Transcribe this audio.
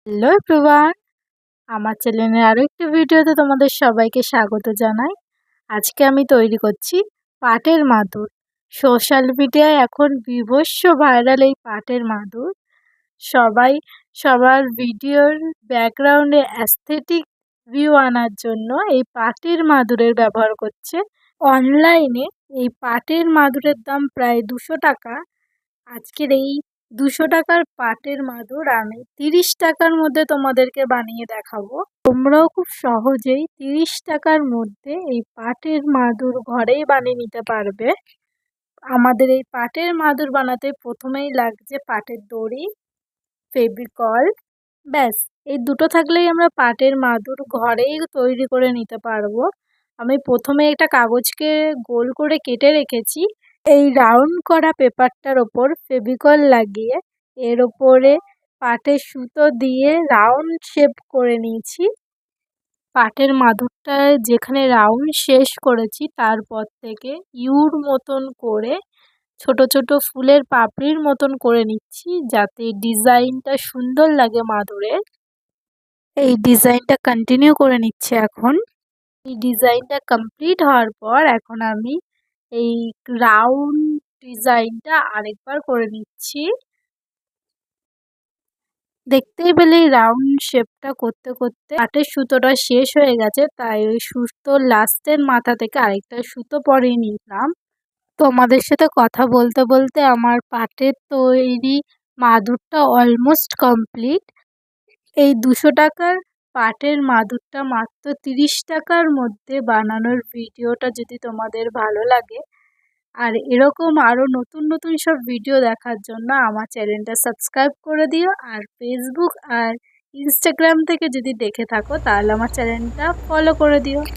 Hello everyone, আমার চ্যানেলের আরো একটি ভিডিওতে তোমাদের সবাইকে স্বাগত জানাই। আজকে আমি তৈরি করছি পাটের মাদুর। সোশ্যাল মিডিয়ায় এখন বীভৎস ভাইরাল এই পাটের মাদুর। সবাই সবার ভিডিওর ব্যাকগ্রাউন্ডে অ্যাস্থেটিক ভিউ আনার জন্য এই পাটের মাদুরের ব্যবহার করছে। অনলাইনে এই পাটের মাদুরের দাম প্রায় 200 টাকা। আজকের এই 200 টাকার পাটের মাদুর আমি 30 টাকার মধ্যে তোমাদেরকে বানিয়ে দেখাবো। তোমরাও খুব সহজেই 30 টাকার মধ্যে এই পাটের মাদুর ঘরেই বানিয়ে নিতে পারবে। আমাদের এই পাটের মাদুর বানাতে প্রথমেই লাগছে পাটের দড়ি, ফেভিকল, ব্যাস এই দুটো থাকলেই আমরা পাটের মাদুর ঘরেই তৈরি করে নিতে পারবো। আমি প্রথমে একটা কাগজকে গোল করে কেটে রেখেছি। এই রাউন্ড করা পেপারটার ওপর ফেভিকল লাগিয়ে এর ওপরে পাটের সুতো দিয়ে রাউন্ড শেপ করে নিয়েছি। পাটের মাদুরটা যেখানে রাউন্ড শেষ করেছি তারপর থেকে ইউর মতন করে ছোট ছোট ফুলের পাপড়ির মতন করে নিচ্ছি, যাতে ডিজাইনটা সুন্দর লাগে মাদুরের। এই ডিজাইনটা কন্টিনিউ করে নিচ্ছি এখন। এই ডিজাইনটা কমপ্লিট হওয়ার পর এখন আমি এই রাউন্ড ডিজাইনটা আরেকবার করে নিচ্ছি। দেখতেই পেলে রাউন্ড শেপটা করতে করতে পাটের সুতোটা শেষ হয়ে গেছে, তাই ওই সুতোর লাস্টের মাথা থেকে আরেকটা সুতো পরিয়ে নিলাম। তোমাদের সাথে কথা বলতে বলতে আমার পাটের তৈরি মাদুরটা অলমোস্ট কমপ্লিট। এই 200 টাকার পাটের মাদুরটা মাত্র 30 টাকার মধ্যে বানানোর ভিডিওটা যদি তোমাদের ভালো লাগে আর এরকম আরও নতুন নতুন সব ভিডিও দেখার জন্য আমার চ্যানেলটা সাবস্ক্রাইব করে দিও। আর ফেসবুক আর ইনস্টাগ্রাম থেকে যদি দেখে থাকো তাহলে আমার চ্যানেলটা ফলো করে দিও।